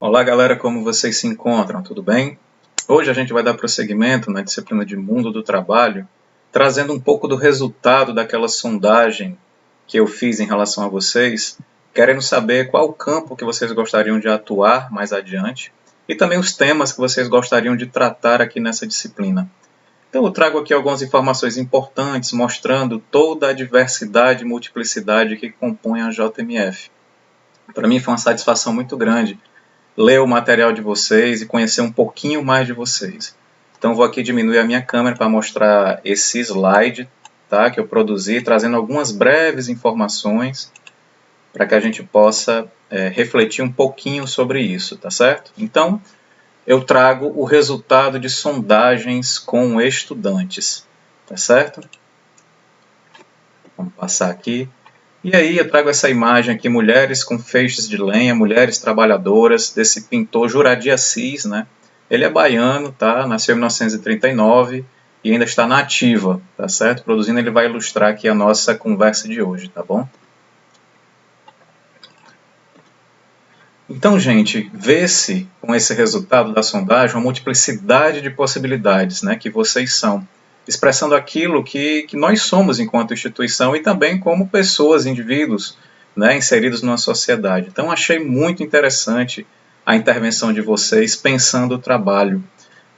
Olá galera, como vocês se encontram? Tudo bem? Hoje a gente vai dar prosseguimento na disciplina de Mundo do Trabalho, trazendo um pouco do resultado daquela sondagem que eu fiz em relação a vocês, querendo saber qual campo que vocês gostariam de atuar mais adiante e também os temas que vocês gostariam de tratar aqui nessa disciplina. Então eu trago aqui algumas informações importantes mostrando toda a diversidade e multiplicidade que compõe a JMF. Para mim foi uma satisfação muito grande ler o material de vocês e conhecer um pouquinho mais de vocês. Então vou aqui diminuir a minha câmera para mostrar esse slide, tá, que eu produzi, trazendo algumas breves informações para que a gente possa refletir um pouquinho sobre isso, tá certo? Então, eu trago o resultado de sondagens com estudantes, tá certo? Vamos passar aqui. E aí eu trago essa imagem aqui, mulheres com feixes de lenha, mulheres trabalhadoras, desse pintor Juradi Assis, né? Ele é baiano, tá? Nasceu em 1939 e ainda está na ativa, tá certo? Produzindo, ele vai ilustrar aqui a nossa conversa de hoje, tá bom? Então, gente, vê-se com esse resultado da sondagem uma multiplicidade de possibilidades, né, que vocês são, expressando aquilo que nós somos enquanto instituição e também como pessoas, indivíduos, né, inseridos numa sociedade. Então, achei muito interessante a intervenção de vocês pensando o trabalho,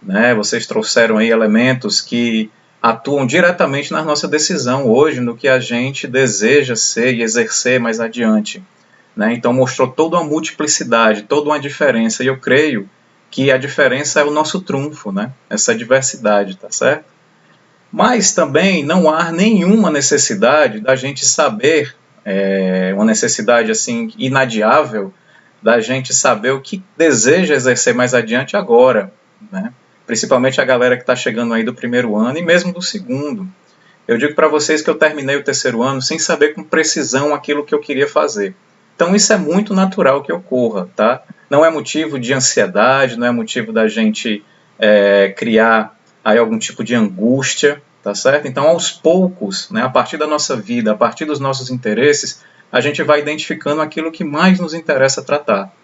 né? Vocês trouxeram aí elementos que atuam diretamente na nossa decisão hoje, no que a gente deseja ser e exercer mais adiante. Né? Então mostrou toda uma multiplicidade, toda uma diferença, e eu creio que a diferença é o nosso trunfo, né? Essa diversidade, tá certo? Mas também não há nenhuma necessidade da gente saber, uma necessidade assim inadiável, da gente saber o que deseja exercer mais adiante agora, né? Principalmente a galera que está chegando aí do primeiro ano e mesmo do segundo. Eu digo para vocês que eu terminei o terceiro ano sem saber com precisão aquilo que eu queria fazer. Então isso é muito natural que ocorra, tá? Não é motivo de ansiedade, não é motivo da gente criar aí algum tipo de angústia, tá certo? Então aos poucos, né, a partir da nossa vida, a partir dos nossos interesses, a gente vai identificando aquilo que mais nos interessa tratar.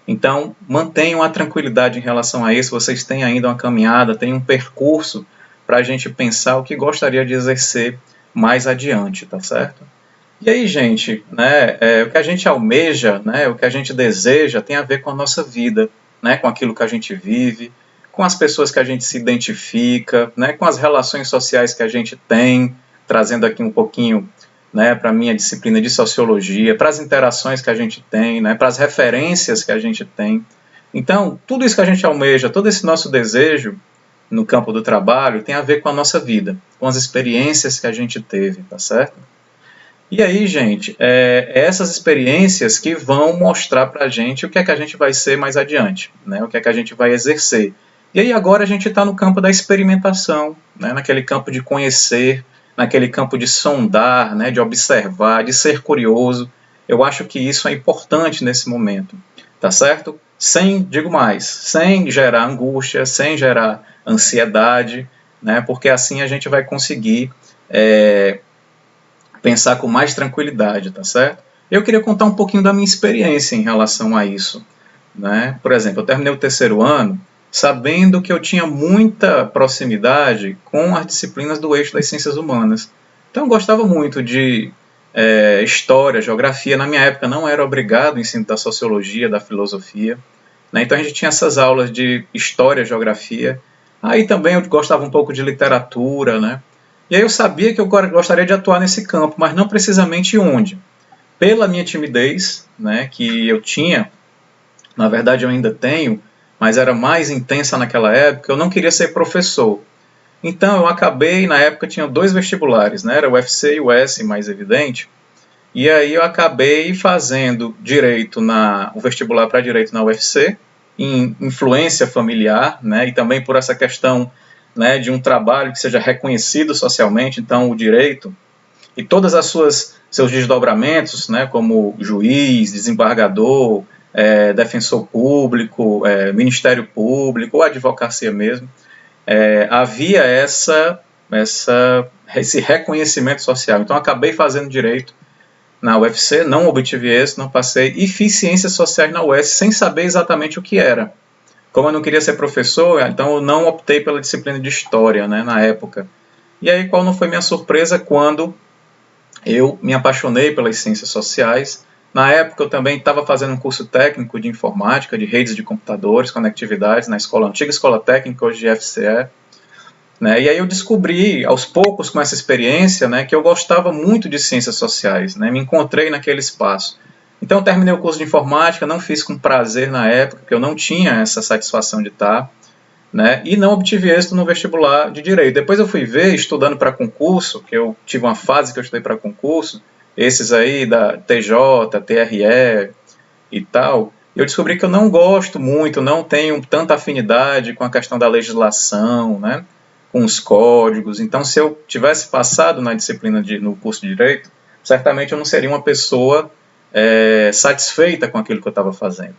Então mantenham a tranquilidade em relação a isso, vocês têm ainda uma caminhada, têm um percurso para a gente pensar o que gostaria de exercer mais adiante, tá certo? E aí, gente, né, o que a gente almeja, né, o que a gente deseja tem a ver com a nossa vida, né, com aquilo que a gente vive, com as pessoas que a gente se identifica, né, com as relações sociais que a gente tem, trazendo aqui um pouquinho, né, para a minha disciplina de sociologia, para as interações que a gente tem, né, para as referências que a gente tem. Então, tudo isso que a gente almeja, todo esse nosso desejo no campo do trabalho tem a ver com a nossa vida, com as experiências que a gente teve, tá certo? E aí, gente, essas experiências que vão mostrar para a gente o que é que a gente vai ser mais adiante, né? O que é que a gente vai exercer. E aí agora a gente está no campo da experimentação, né? Naquele campo de conhecer, naquele campo de sondar, né? De observar, de ser curioso. Eu acho que isso é importante nesse momento, tá certo? Digo mais, sem gerar angústia, sem gerar ansiedade, né? Porque assim a gente vai conseguir pensar com mais tranquilidade, tá certo? Eu queria contar um pouquinho da minha experiência em relação a isso, né? Por exemplo, eu terminei o terceiro ano sabendo que eu tinha muita proximidade com as disciplinas do eixo das ciências humanas. Então eu gostava muito de história, geografia. Na minha época não era obrigado o ensino da sociologia, da filosofia, né? Então a gente tinha essas aulas de história, geografia. Aí também eu gostava um pouco de literatura, né? E aí eu sabia que eu gostaria de atuar nesse campo, mas não precisamente onde. Pela minha timidez, né, que eu tinha, na verdade eu ainda tenho, mas era mais intensa naquela época, eu não queria ser professor. Então eu acabei, na época tinha 2 vestibulares, né, era o UFC e o S, mais evidente, e aí eu acabei fazendo o vestibular para direito na UFC, em influência familiar, né, e também por essa questão, né, de um trabalho que seja reconhecido socialmente. Então o direito e todas as seus desdobramentos, né, como juiz, desembargador, defensor público, ministério público ou advocacia mesmo, havia esse reconhecimento social. Então acabei fazendo direito na UFC, não obtive êxito, não passei, e fiz Ciências Sociais na UES sem saber exatamente o que era. Como eu não queria ser professor, então eu não optei pela disciplina de História, né, na época. E aí, qual não foi minha surpresa quando eu me apaixonei pelas Ciências Sociais. Na época, eu também estava fazendo um curso técnico de Informática, de redes de computadores, conectividades, na antiga Escola Técnica, hoje de FCE. Né? E aí eu descobri, aos poucos, com essa experiência, né, que eu gostava muito de Ciências Sociais, né? Me encontrei naquele espaço. Então, eu terminei o curso de Informática, não fiz com prazer na época, porque eu não tinha essa satisfação de estar, né? E não obtive êxito no vestibular de Direito. Depois eu fui ver, estudando para concurso, que eu tive uma fase que eu estudei para concurso, esses aí da TJ, TRE e tal, eu descobri que eu não gosto muito, não tenho tanta afinidade com a questão da legislação, né? Com os códigos. Então, se eu tivesse passado na disciplina no curso de Direito, certamente eu não seria uma pessoa satisfeita com aquilo que eu estava fazendo.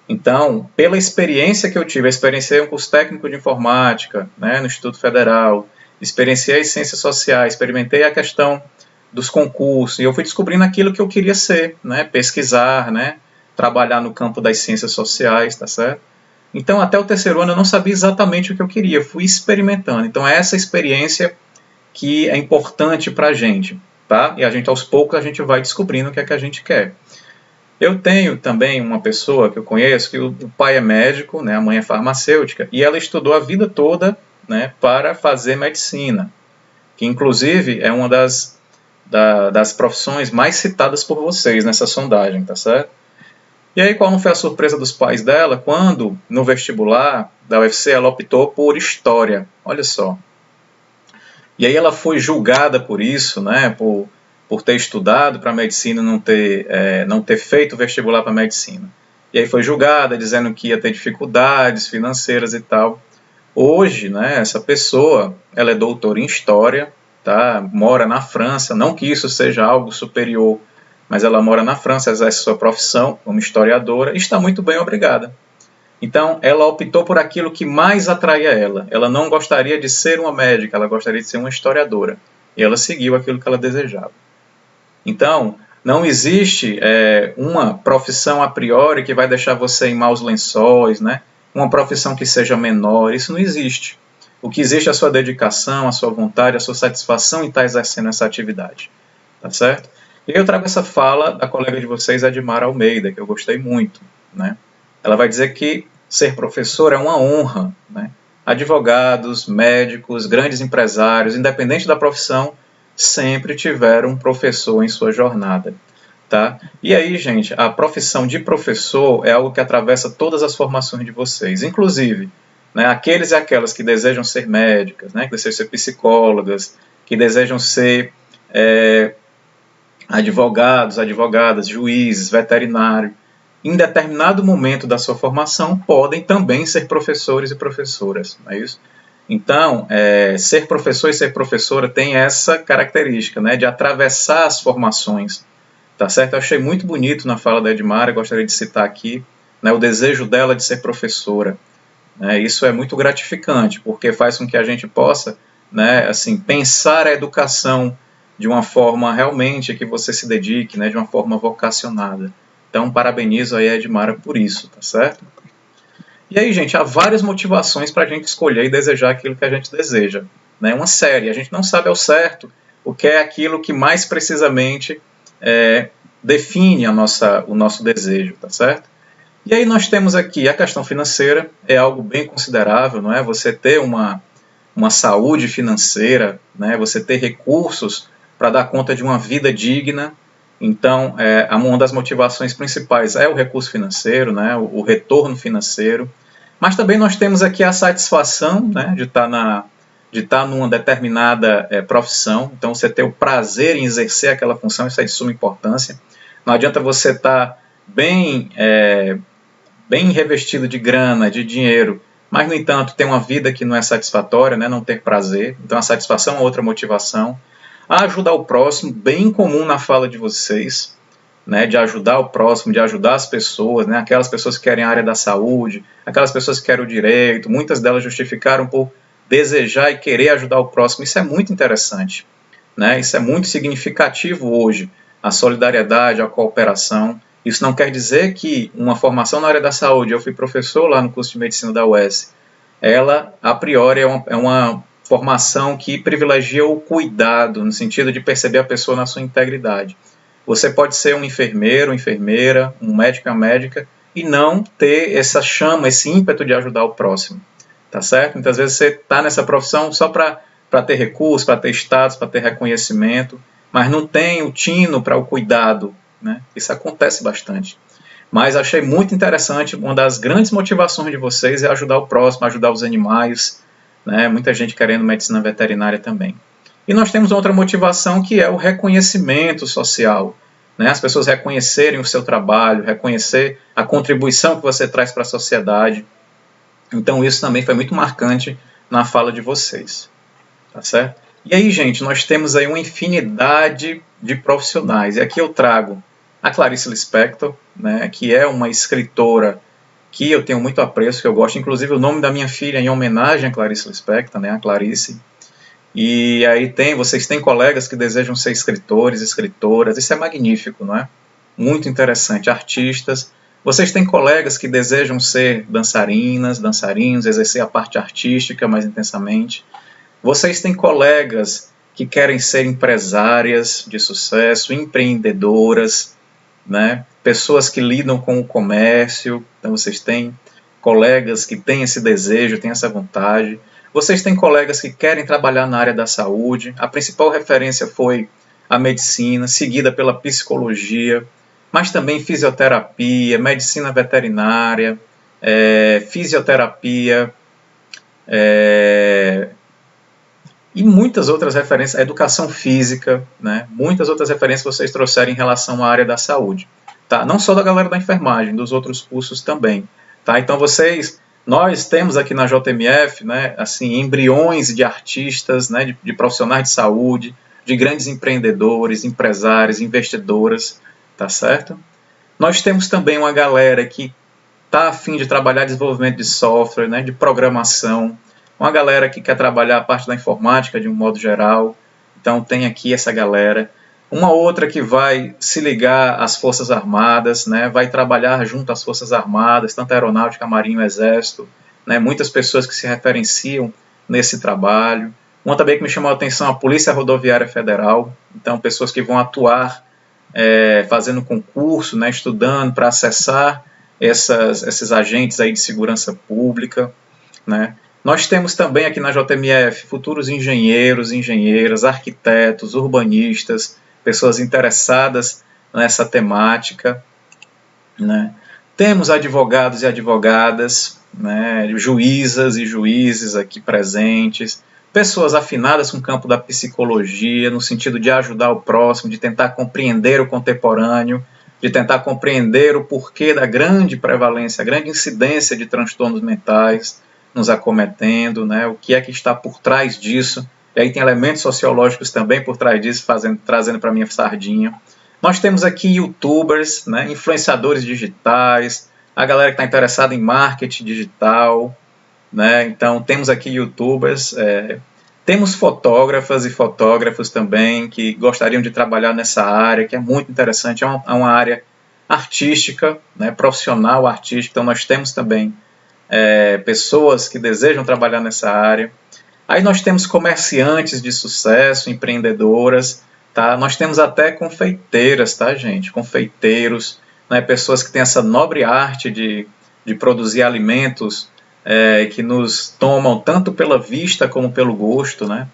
Então, pela experiência que eu tive, eu experienciei um curso técnico de informática, né, no Instituto Federal, experienciei ciências sociais, experimentei a questão dos concursos, e eu fui descobrindo aquilo que eu queria ser, né, pesquisar, né, trabalhar no campo das ciências sociais, tá certo? Então, até o terceiro ano eu não sabia exatamente o que eu queria, fui experimentando. Então, é essa experiência que é importante para a gente, tá? E a gente, aos poucos, a gente vai descobrindo o que é que a gente quer. Eu tenho também uma pessoa que eu conheço, que o pai é médico, né, a mãe é farmacêutica, e ela estudou a vida toda, né, para fazer medicina, que inclusive é uma das profissões mais citadas por vocês nessa sondagem, tá certo? E aí, qual não foi a surpresa dos pais dela quando, no vestibular da UFC, ela optou por História? Olha só. E aí ela foi julgada por isso, né, por ter estudado para medicina e não ter feito vestibular para medicina. E aí foi julgada, dizendo que ia ter dificuldades financeiras e tal. Hoje, né, essa pessoa, ela é doutora em História, tá, mora na França, não que isso seja algo superior, mas ela mora na França, exerce sua profissão como historiadora e está muito bem, obrigada. Então, ela optou por aquilo que mais atraía ela. Ela não gostaria de ser uma médica, ela gostaria de ser uma historiadora. E ela seguiu aquilo que ela desejava. Então, não existe uma profissão a priori que vai deixar você em maus lençóis, né? Uma profissão que seja menor, isso não existe. O que existe é a sua dedicação, a sua vontade, a sua satisfação em estar exercendo essa atividade. Tá certo? E eu trago essa fala da colega de vocês, Edmara Almeida, que eu gostei muito, né? Ela vai dizer que ser professor é uma honra, né? Advogados, médicos, grandes empresários, independente da profissão, sempre tiveram um professor em sua jornada, tá? E aí, gente, a profissão de professor é algo que atravessa todas as formações de vocês, inclusive, né, aqueles e aquelas que desejam ser médicas, né, que desejam ser psicólogas, que desejam ser advogados, advogadas, juízes, veterinários, em determinado momento da sua formação, podem também ser professores e professoras, não é isso? Então, ser professor e ser professora tem essa característica, né, de atravessar as formações, tá certo? Eu achei muito bonito na fala da Edmara, gostaria de citar aqui, né, o desejo dela de ser professora. Isso é muito gratificante, porque faz com que a gente possa, né, assim, pensar a educação de uma forma realmente que você se dedique, né, de uma forma vocacionada. Então, parabenizo aí a Edmara por isso, tá certo? E aí, gente, há várias motivações para a gente escolher e desejar aquilo que a gente deseja. Né? Uma série, a gente não sabe ao certo o que é aquilo que mais precisamente define o nosso desejo, tá certo? E aí nós temos aqui a questão financeira, é algo bem considerável, não é? Você ter uma saúde financeira, né? Você ter recursos para dar conta de uma vida digna. Então, uma das motivações principais é o recurso financeiro, né? O retorno financeiro. Mas também nós temos aqui a satisfação, né? de estar numa determinada profissão. Então, você ter o prazer em exercer aquela função, isso é de suma importância. Não adianta você estar bem revestido de grana, de dinheiro, mas, no entanto, ter uma vida que não é satisfatória, né? Não ter prazer. Então, a satisfação é outra motivação. A ajudar o próximo, bem comum na fala de vocês, né, de ajudar o próximo, de ajudar as pessoas, né, aquelas pessoas que querem a área da saúde, aquelas pessoas que querem o direito, muitas delas justificaram por desejar e querer ajudar o próximo. Isso é muito interessante, né, isso é muito significativo hoje, a solidariedade, a cooperação. Isso não quer dizer que uma formação na área da saúde, eu fui professor lá no curso de medicina da UES, ela, a priori, é uma formação que privilegia o cuidado, no sentido de perceber a pessoa na sua integridade. Você pode ser um enfermeiro, enfermeira, um médico, uma médica, e não ter essa chama, esse ímpeto de ajudar o próximo, tá certo? Muitas vezes você está nessa profissão só para ter recursos, para ter status, para ter reconhecimento, mas não tem o tino para o cuidado, né? Isso acontece bastante. Mas achei muito interessante, uma das grandes motivações de vocês é ajudar o próximo, ajudar os animais, né? Muita gente querendo medicina veterinária também. E nós temos outra motivação que é o reconhecimento social, né? As pessoas reconhecerem o seu trabalho, reconhecer a contribuição que você traz para a sociedade. Então isso também foi muito marcante na fala de vocês, tá certo? E aí, gente, nós temos aí uma infinidade de profissionais. E aqui eu trago a Clarice Lispector, né, que é uma escritora que eu tenho muito apreço, que eu gosto. Inclusive, o nome da minha filha é em homenagem a Clarice Lispector, né, a Clarice. E aí vocês têm colegas que desejam ser escritores, escritoras. Isso é magnífico, não é? Muito interessante. Artistas. Vocês têm colegas que desejam ser dançarinas, dançarinos, exercer a parte artística mais intensamente. Vocês têm colegas que querem ser empresárias de sucesso, empreendedoras, né? Pessoas que lidam com o comércio. Então vocês têm colegas que têm esse desejo, têm essa vontade. Vocês têm colegas que querem trabalhar na área da saúde. A principal referência foi a medicina, seguida pela psicologia, mas também fisioterapia, medicina veterinária, fisioterapia, e muitas outras referências, a educação física, né? Muitas outras referências que vocês trouxeram em relação à área da saúde. Tá? Não só da galera da enfermagem, dos outros cursos também. Tá? Então nós temos aqui na JMF, né, assim, embriões de artistas, né, de profissionais de saúde, de grandes empreendedores, empresários, investidoras, tá certo? Nós temos também uma galera que está a fim de trabalhar desenvolvimento de software, né, de programação, uma galera que quer trabalhar a parte da informática de um modo geral, então tem aqui essa galera. Uma outra que vai se ligar às Forças Armadas, né, vai trabalhar junto às Forças Armadas, tanto Aeronáutica, Marinha, Exército, né, muitas pessoas que se referenciam nesse trabalho. Uma também que me chamou a atenção, a Polícia Rodoviária Federal, então pessoas que vão atuar fazendo concurso, né, estudando para acessar esses agentes aí de segurança pública, né. Nós temos também aqui na JMF futuros engenheiros, engenheiras, arquitetos, urbanistas, pessoas interessadas nessa temática, né? Temos advogados e advogadas, né? Juízas e juízes aqui presentes, pessoas afinadas com o campo da psicologia, no sentido de ajudar o próximo, de tentar compreender o contemporâneo, de tentar compreender o porquê da grande prevalência, a grande incidência de transtornos mentais nos acometendo, né? O que é que está por trás disso. E aí tem elementos sociológicos também por trás disso, trazendo para a minha sardinha. Nós temos aqui youtubers, né, influenciadores digitais, a galera que está interessada em marketing digital, né, então temos aqui youtubers, temos fotógrafas e fotógrafos também que gostariam de trabalhar nessa área, que é muito interessante, é uma área artística, né, profissional artística, então nós temos também pessoas que desejam trabalhar nessa área. Aí nós temos comerciantes de sucesso, empreendedoras, tá? Nós temos até confeiteiras, tá, gente? Confeiteiros, né? Pessoas que têm essa nobre arte de produzir alimentos que nos tomam tanto pela vista como pelo gosto, né?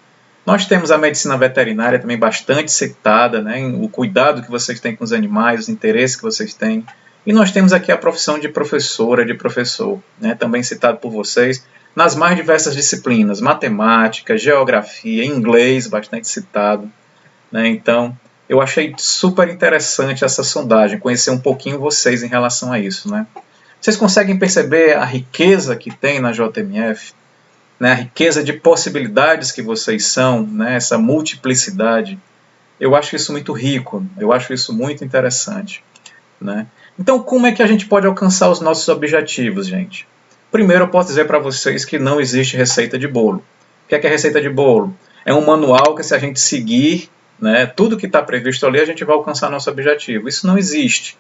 Nós temos a medicina veterinária também bastante citada, né? O cuidado que vocês têm com os animais, os interesses que vocês têm. E nós temos aqui a profissão de professora, de professor, né? Também citado por vocês, nas mais diversas disciplinas, matemática, geografia, inglês, bastante citado, né? Então, eu achei super interessante essa sondagem, conhecer um pouquinho vocês em relação a isso, né? Vocês conseguem perceber a riqueza que tem na JMF, né? A riqueza de possibilidades que vocês são, né? Essa multiplicidade. Eu acho isso muito rico, eu acho isso muito interessante, né? Então, como é que a gente pode alcançar os nossos objetivos, gente? Primeiro, eu posso dizer para vocês que não existe receita de bolo. O que é receita de bolo? É um manual que, se a gente seguir, né, tudo que está previsto ali a gente vai alcançar nosso objetivo. Isso não existe.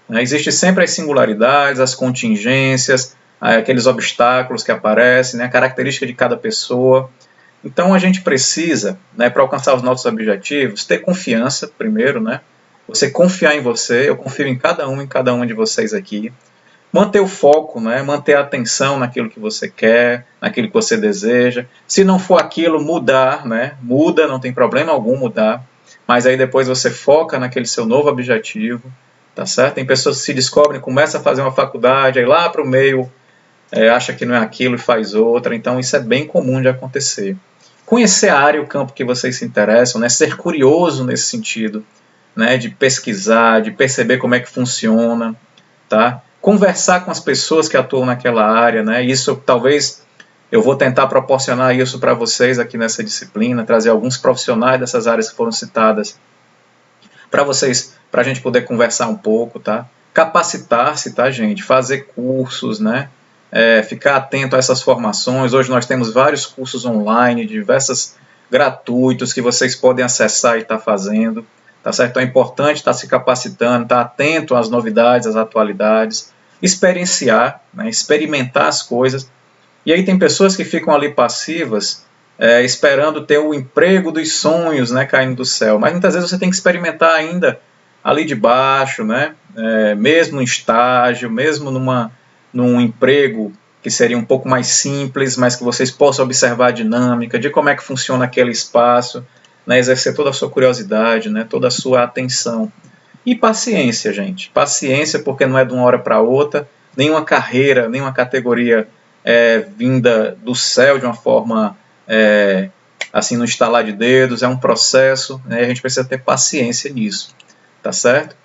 Né? Existe sempre as singularidades, as contingências, aqueles obstáculos que aparecem, né, a característica de cada pessoa. Então a gente precisa, né, para alcançar os nossos objetivos, ter confiança primeiro, né? Você confiar em você, eu confio em cada um de vocês aqui. Manter o foco, né? Manter a atenção naquilo que você quer, naquilo que você deseja. Se não for aquilo, mudar, né? Muda, não tem problema algum mudar. Mas aí depois você foca naquele seu novo objetivo, tá certo? Tem pessoas que se descobrem, começam a fazer uma faculdade, aí lá para o meio acha que não é aquilo e faz outra. Então isso é bem comum de acontecer. Conhecer a área e o campo que vocês se interessam, né? Ser curioso nesse sentido, né? De pesquisar, de perceber como é que funciona, tá? Conversar com as pessoas que atuam naquela área, né? Isso talvez eu vou tentar proporcionar isso para vocês aqui nessa disciplina, trazer alguns profissionais dessas áreas que foram citadas para vocês, para a gente poder conversar um pouco, tá? Capacitar-se, tá, gente? Fazer cursos, né? Ficar atento a essas formações. Hoje nós temos vários cursos online, diversos gratuitos que vocês podem acessar e estar fazendo. Tá certo? Então é importante estar se capacitando, estar atento às novidades, às atualidades, experienciar, né? Experimentar as coisas. E aí tem pessoas que ficam ali passivas, esperando ter o emprego dos sonhos, né, caindo do céu. Mas muitas vezes você tem que experimentar ainda ali de baixo, né? Mesmo no estágio, mesmo num emprego que seria um pouco mais simples, mas que vocês possam observar a dinâmica, de como é que funciona aquele espaço, né, exercer toda a sua curiosidade, né, toda a sua atenção. E paciência, gente. Paciência, porque não é de uma hora para outra. Nenhuma carreira, nenhuma categoria vinda do céu de uma forma, assim, no estalar de dedos. É um processo, né, e a gente precisa ter paciência nisso. Tá certo?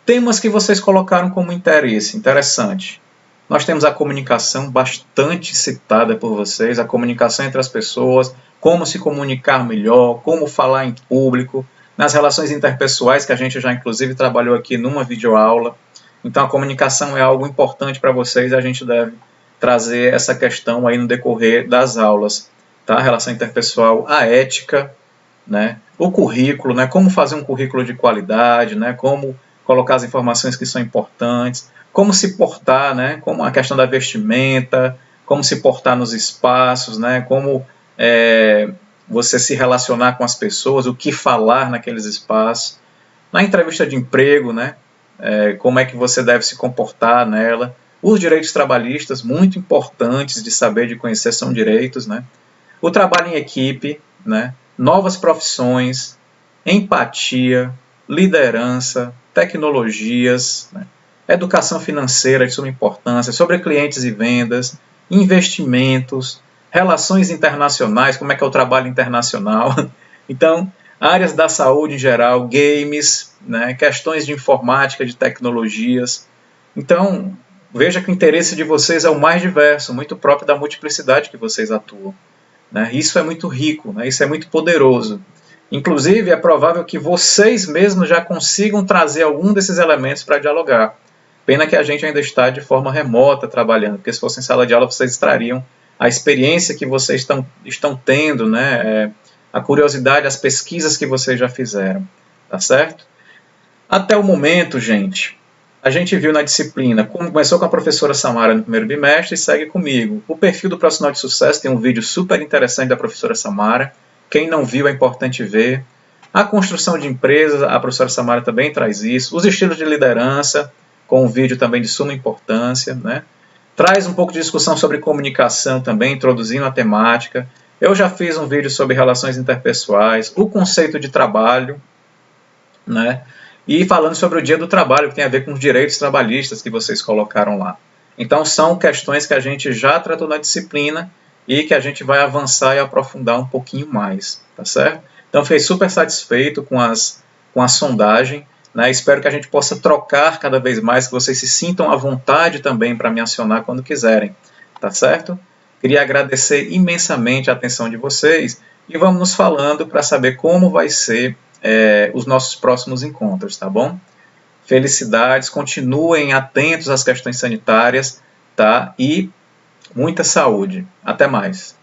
Temas que vocês colocaram como interesse. Interessante. Nós temos a comunicação bastante citada por vocês, a comunicação entre as pessoas, como se comunicar melhor, como falar em público, nas relações interpessoais, que a gente já inclusive trabalhou aqui numa videoaula. Então a comunicação é algo importante para vocês e a gente deve trazer essa questão aí no decorrer das aulas. Tá? A relação interpessoal, a ética, né? O currículo, né? Como fazer um currículo de qualidade, né? Como colocar as informações que são importantes, como se portar, né? Como a questão da vestimenta, como se portar nos espaços, né? Como você se relacionar com as pessoas, o que falar naqueles espaços. Na entrevista de emprego, né? Como é que você deve se comportar nela. Os direitos trabalhistas, muito importantes de saber, de conhecer, são direitos, né? O trabalho em equipe, né? Novas profissões, empatia, liderança, tecnologias, né? Educação financeira de suma importância, sobre clientes e vendas, investimentos, relações internacionais, como é que é o trabalho internacional. Então, áreas da saúde em geral, games, né, questões de informática, de tecnologias. Então, veja que o interesse de vocês é o mais diverso, muito próprio da multiplicidade que vocês atuam. Né? Isso é muito rico, né? Isso é muito poderoso. Inclusive, é provável que vocês mesmos já consigam trazer algum desses elementos para dialogar. Pena que a gente ainda está de forma remota trabalhando, porque se fosse em sala de aula vocês trariam a experiência que vocês estão tendo, né? A curiosidade, as pesquisas que vocês já fizeram, tá certo? Até o momento, gente, a gente viu na disciplina, começou com a professora Samara no primeiro bimestre e segue comigo. O perfil do profissional de sucesso tem um vídeo super interessante da professora Samara. Quem não viu é importante ver. A construção de empresas, a professora Samara também traz isso. Os estilos de liderança, com um vídeo também de suma importância, né? Traz um pouco de discussão sobre comunicação também, introduzindo a temática. Eu já fiz um vídeo sobre relações interpessoais, o conceito de trabalho, né? E falando sobre o dia do trabalho, que tem a ver com os direitos trabalhistas que vocês colocaram lá. Então são questões que a gente já tratou na disciplina e que a gente vai avançar e aprofundar um pouquinho mais, tá certo? Então fiquei super satisfeito com a sondagem, né? Espero que a gente possa trocar cada vez mais, que vocês se sintam à vontade também para me acionar quando quiserem, tá certo? Queria agradecer imensamente a atenção de vocês e vamos nos falando para saber como vai ser os nossos próximos encontros, tá bom? Felicidades, continuem atentos às questões sanitárias, tá? E muita saúde. Até mais.